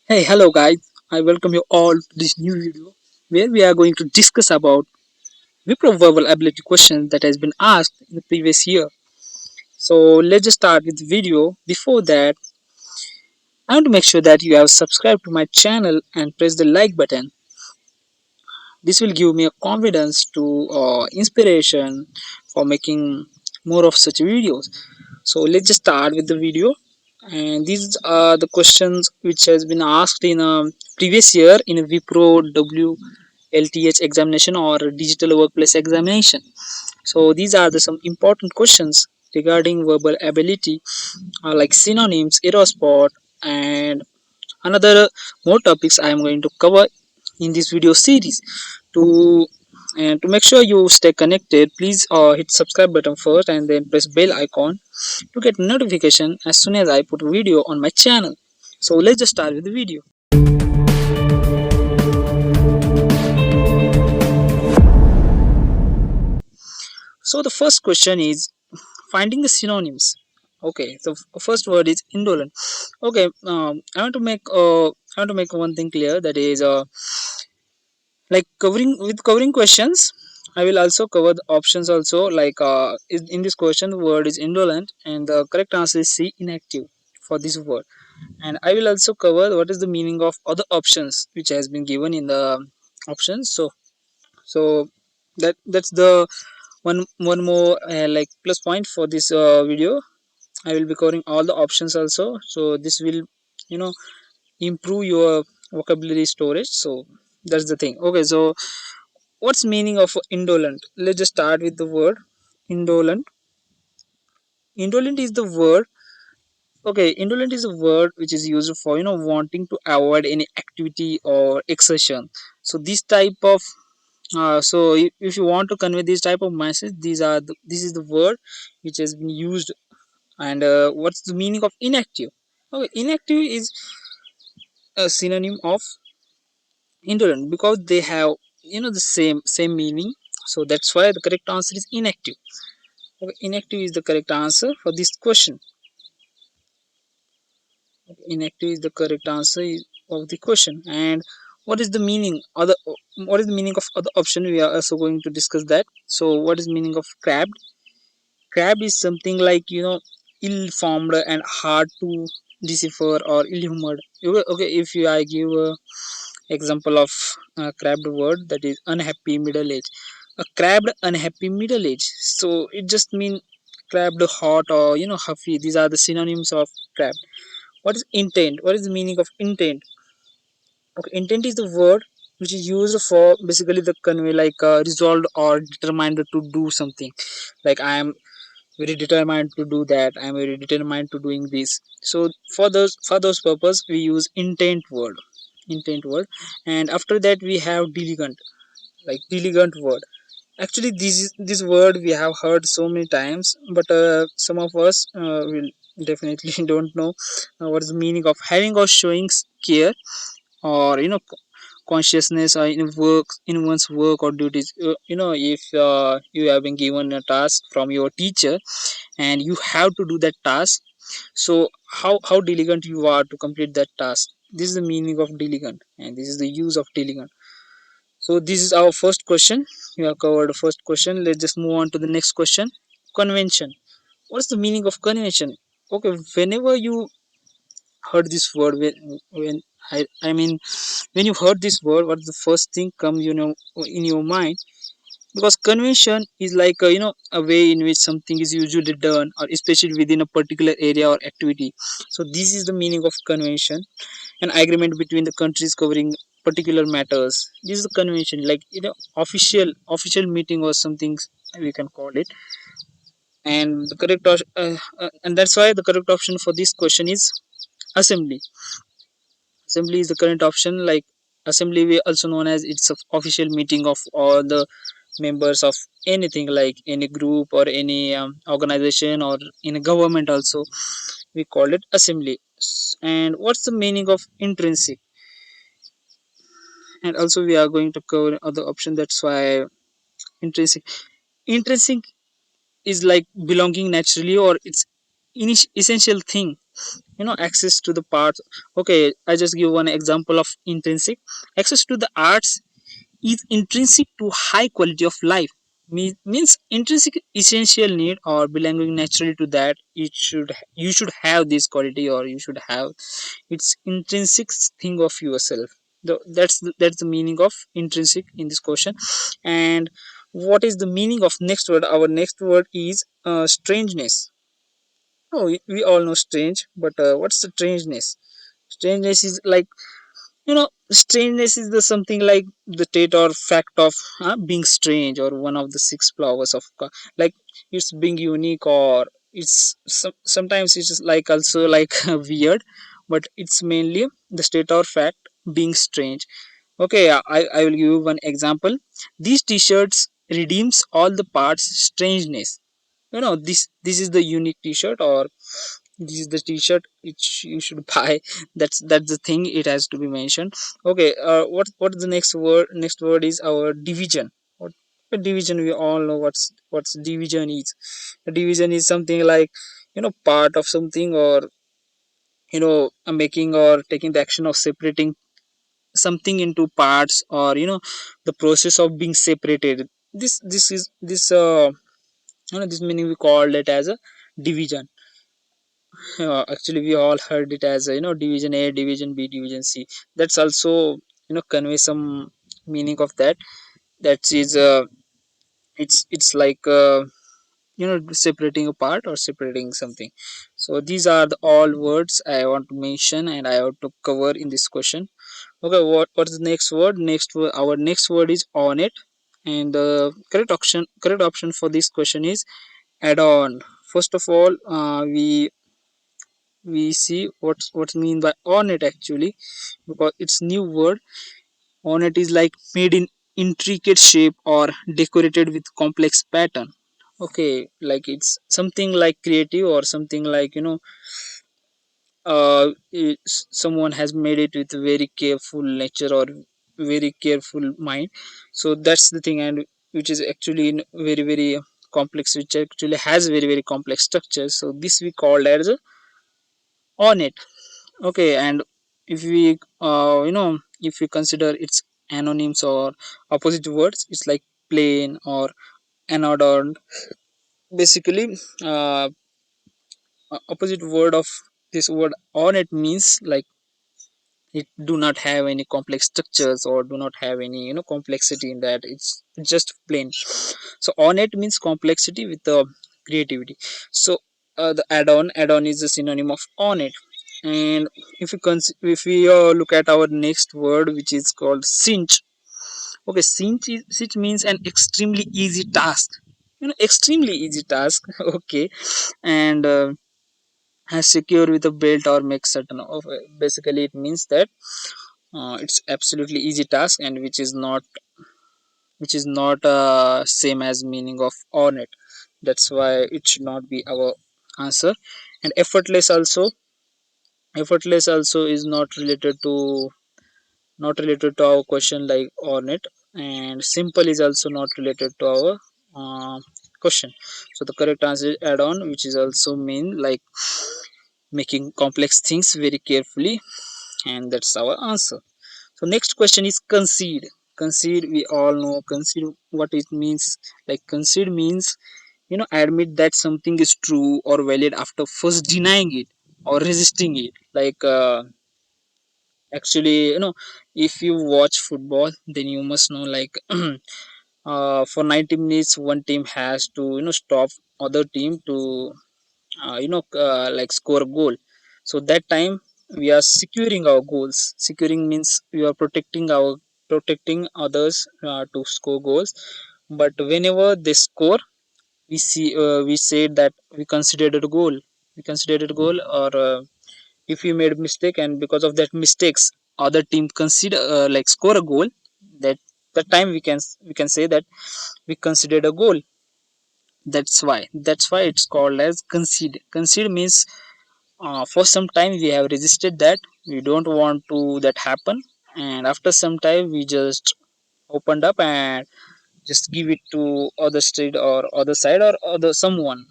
Hey, hello guys. I welcome you all to this new video where we are going to discuss about Wipro verbal ability questions that has been asked in the previous year. So let's just start with the video. Before that, I want to make sure that you have subscribed to my channel and press the like button. This will give me a confidence to inspiration for making more of such videos. So let's just start with the video. And these are the questions which has been asked in a previous year in a Wipro WLTH examination or digital workplace examination. So these are some important questions regarding verbal ability, like synonyms, spot, and another more topics I am going to cover in this video series. To and to make sure you stay connected, please hit subscribe button first and then press bell icon to get notification as soon as I put a video on my channel. So let's just start with the video. So the first question is finding the synonyms. Okay, so first word is indolent. Okay, I want to make one thing clear, that is like covering questions. I will also cover the options also, like in this question the word is indolent and the correct answer is C, inactive, for this word. And I will also cover what is the meaning of other options which has been given in the options. So that's the one more like plus point for this video. I will be covering all the options also, so this will you know improve your vocabulary storage. So that's the thing. Okay, so what's meaning of indolent? Let's just start with the word indolent. Indolent is the word. Okay, indolent is a word which is used for wanting to avoid any activity or exertion. So this type of if you want to convey this type of message, this is the word which has been used. And what's the meaning of inactive? Okay, inactive is a synonym of indolent because they have the same meaning. So that's why the correct answer is inactive. Okay, inactive is the correct answer for this question. Inactive is the correct answer of the question. And what is the meaning other what is the meaning of other option? We are also going to discuss that. So what is meaning of crabbed? Crab is something like ill-formed and hard to decipher or ill-humored. Okay, if you I give a example of a crabbed word, that is unhappy middle age. A crabbed unhappy middle age, so it just means crabbed, hot, or huffy. These are the synonyms of crab. What is intent? What is the meaning of intent? Okay, intent is the word which is used for basically the convey like resolved or determined to do something. Like I am very determined to do that. I am very determined to doing this. So for those purpose we use intent word. And after that we have diligent, like diligent word. Actually this word we have heard so many times, but some of us will definitely don't know what is the meaning of having or showing care or consciousness in work, in one's work or duties. If you have been given a task from your teacher and you have to do that task, so how diligent you are to complete that task. This is the meaning of diligent, and this is the use of diligent. So this is our first question. We have covered the first question. Let's just move on to the next question. Convention. What's the meaning of convention? Okay, whenever you heard this word, when I mean when you heard this word, what's the first thing come in your mind? Because convention is like a way in which something is usually done, or especially within a particular area or activity. So this is the meaning of convention: an agreement between the countries covering particular matters. This is the convention, like official meeting or something we can call it. And the and that's why the correct option for this question is assembly. Assembly is the current option. Like assembly, we also known as it's a official meeting of all the members of anything, like any group or any organization or in a government also. We call it assembly. And what's the meaning of intrinsic? And also we are going to cover other option. That's why intrinsic. Intrinsic is like belonging naturally, or it's essential thing, access to the parts. Okay, I just give one example of intrinsic. Access to the arts is intrinsic to high quality of life. Means intrinsic essential need or belonging naturally to that, you should have this quality, or you should have it's intrinsic thing of yourself. That's the meaning of intrinsic in this question. And what is the meaning of next word? Our next word is strangeness. Oh, we all know strange, but what's the strangeness? Strangeness is like, strangeness is the something like the state or fact of being strange, or one of the six flowers of like it's being unique, or sometimes it's just like also like weird, but it's mainly the state or fact being strange. Okay, I will give you one example. These t-shirts redeems all the parts strangeness. This is the unique t-shirt, or this is the t-shirt which you should buy. That's the thing, it has to be mentioned. Okay, what is the next word? Next word is our division. What division? We all know what's division is. A division is something like, part of something, or making or taking the action of separating something into parts, or the process of being separated. This is this this meaning we call it as a division. Actually we all heard it as division A, division B, division C. That's also convey some meaning of that. That is it's like separating a part or separating something. So these are the all words I want to mention and I want to cover in this question. Okay, what's the next word? Our next word is on it. And the correct option for this question is add on. First of all, we see what's mean by on it actually, because it's new word. On it is like made in intricate shape or decorated with complex pattern. Okay, like it's something like creative, or something like someone has made it with very careful nature or very careful mind. So that's the thing, and which is actually in very very complex, which actually has very very complex structure. So this we called as a on it. Okay, and if we if we consider its anonyms or opposite words, it's like plain or unadorned. Basically, opposite word of this word on it means like it do not have any complex structures, or do not have any complexity in that. It's just plain. So on it means complexity with the creativity. So the add-on is a synonym of on it. And if we look at our next word, which is called cinch. Okay, cinch means an extremely easy task. Extremely easy task. Okay, and has secure with a belt or make certain of. Basically it means that it's absolutely easy task, and which is not same as meaning of on it. That's why it should not be our answer. And effortless also is not related to our question like on it. And simple is also not related to our question. So the correct answer is add on, which is also mean like making complex things very carefully. And that's our answer. So next question is concede. Concede, we all know concede what it means. Like concede means admit that something is true or valid after first denying it or resisting it. Like actually, if you watch football, then you must know like for 90 minutes one team has to stop other team to like score a goal. So that time we are securing our goals. Securing means we are protecting others to score goals. But whenever they score, we say that we considered a goal. Or if we made a mistake, and because of that mistakes other team consider like score a goal, that that time we can say that we considered a goal. That's why it's called as concede. Concede means for some time we have resisted that, we don't want to that happen, and after some time we just opened up and just give it to other state or other side or other someone.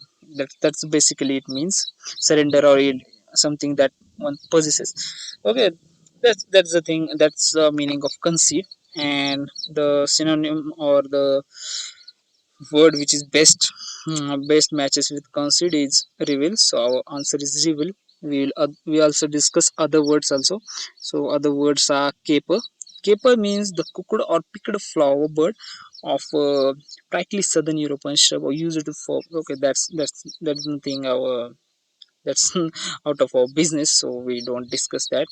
That's basically it means surrender or something that one possesses. Okay, that's the thing. That's the meaning of conceit. And the synonym or the word which is best matches with conceit is reveal. So our answer is reveal. We also discuss other words also. So other words are caper. Caper means the cooked or picked flower bird of practically southern European shrub or used for. Okay, that's nothing our that's out of our business, so we don't discuss that.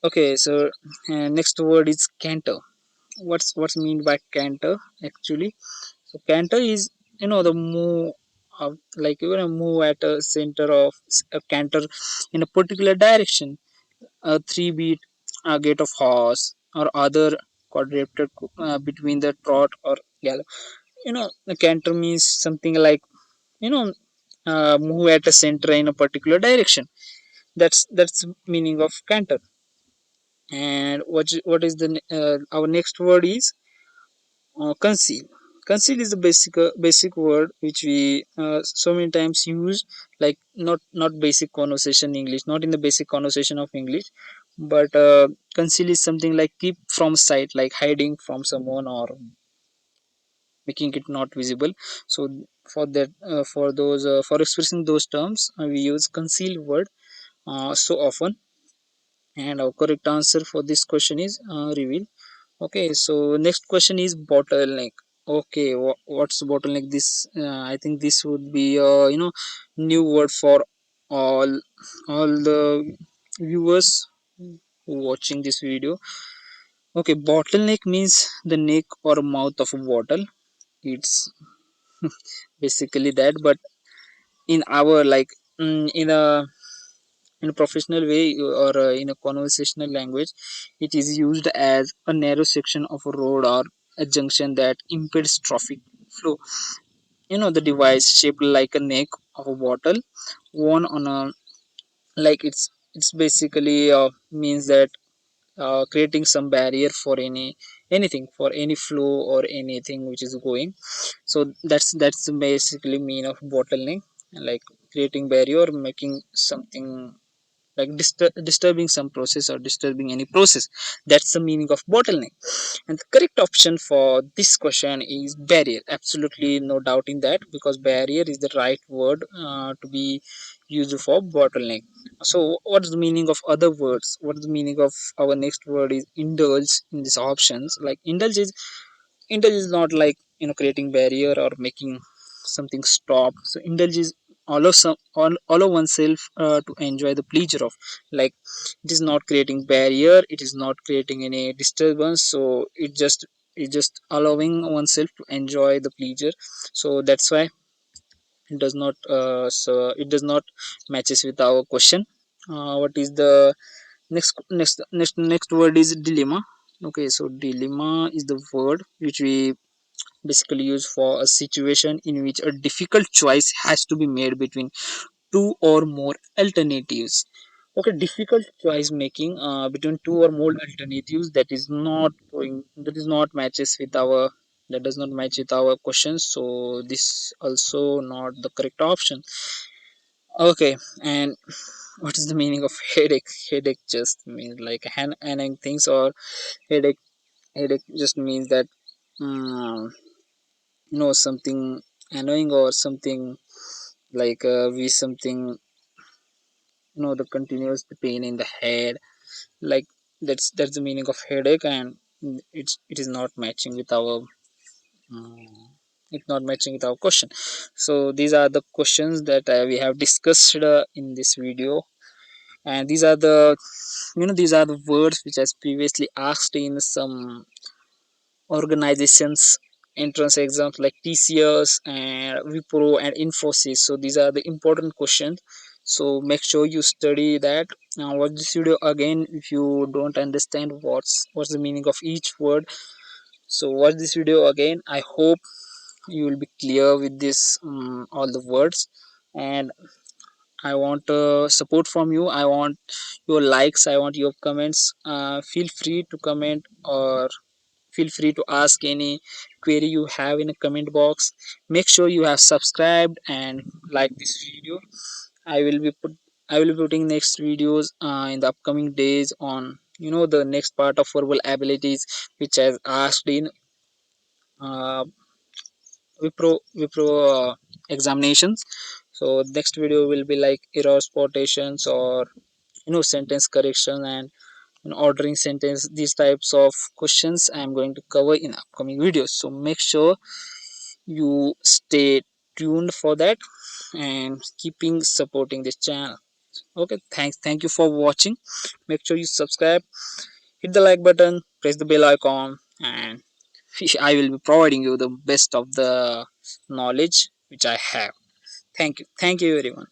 Okay, so next word is canter. What's mean by canter actually? So canter is, the move of, like, move at a center of a canter in a particular direction, a three beat gait of horse or other quadruped between the trot or gallop. The canter means something like, you know move at a center in a particular direction. That's meaning of canter. And what is the our next word is conceal. Conceal is the basic word which we so many times use, like not basic conversation English, not in the basic conversation of English, but conceal is something like keep from sight, like hiding from someone or making it not visible. So for that, for those for expressing those terms, we use conceal word so often. And our correct answer for this question is reveal. Okay, so next question is bottleneck. Okay, what's bottleneck? This I think this would be new word for all all the viewers who watching this video. Okay, bottleneck means the neck or mouth of a bottle. It's basically that, but in our, like, in a professional way or in a conversational language, it is used as a narrow section of a road or a junction that impedes traffic flow. The device shaped like a neck of a bottle worn on a, like, it's basically means that creating some barrier for anything, for any flow or anything which is going. So that's basically mean of bottleneck, like creating barrier or making something, like disturbing some process or disturbing any process. That's the meaning of bottleneck. And the correct option for this question is barrier. Absolutely no doubt in that, because barrier is the right word to be used for bottleneck. So what's the meaning of other words? What is the meaning of our next word is indulge in these options. Like indulge is not like, creating barrier or making something stop. So indulge is allow oneself to enjoy the pleasure of, like, it is not creating barrier, it is not creating any disturbance. So it just allowing oneself to enjoy the pleasure. So that's why it does not matches with our question. What is the next word is dilemma. Okay, so dilemma is the word which we basically used for a situation in which a difficult choice has to be made between two or more alternatives. Okay, difficult choice making between two or more alternatives, that is not matches with our, that does not match with our questions. So this also not the correct option. Okay, and what is the meaning of headache? Headache just means like annoying things, or headache headache just means that, um, something annoying or something, like we something, the continuous pain in the head, like that's the meaning of headache. And it is not matching with our, um, it's not matching with our question. So these are the questions that we have discussed in this video. And these are the words which I previously asked in some organizations entrance exams like TCS and Wipro and Infosys. So these are the important questions. So make sure you study that. Now watch this video again if you don't understand what's the meaning of each word. So watch this video again. I hope you will be clear with this, all the words. And I want support from you. I want your likes. I want your comments. Feel free to comment or feel free to ask any query you have in a comment box. Make sure you have subscribed and like this video. I will be put I will be putting next videos in the upcoming days on the next part of verbal abilities which I asked in uh, Wipro examinations. So next video will be like error spotations or sentence correction and ordering sentence. These types of questions I am going to cover in upcoming videos. So make sure you stay tuned for that and keeping supporting this channel. Okay, thank you for watching. Make sure you subscribe, hit the like button, press the bell icon, and I will be providing you the best of the knowledge which I have. Thank you everyone.